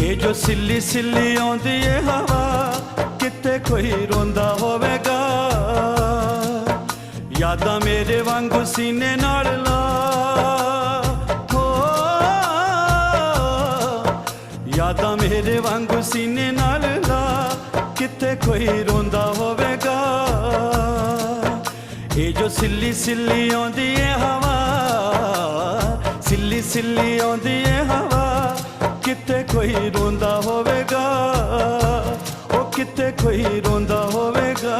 ਇਹ ਜੋ ਸਿੱਲੀ ਸਿੱਲੀ ਆਉਂਦੀ ਏ ਹਵਾ, ਕਿਤੇ ਕੋਈ ਰੋਂਦਾ ਹੋਵੇਗਾ। ਯਾਦਾਂ ਮੇਰੇ ਵਾਂਗੂ ਸੀਨੇ ਨਾਲ ਲਾ, ਹੋ ਯਾਦਾਂ ਮੇਰੇ ਵਾਂਗੂ ਸੀਨੇ ਨਾਲ ਲਾ, ਕਿਤੇ ਕੋਈ ਰੋਂਦਾ ਹੋਵੇਗਾ। ਇਹ ਜੋ ਸਿੱਲੀ ਸਿੱਲੀ ਆਉਂਦੀ ਏ ਹਵਾ, ਸਿੱਲੀ ਸਿੱਲੀ ਆਉਂਦੀ ਏ ਹਵਾ, ਕਿਤੇ ਕੋਈ ਰੋਂਦਾ ਹੋਵੇਗਾ, ਉਹ ਕਿਤੇ ਕੋਈ ਰੋਂਦਾ ਹੋਵੇਗਾ।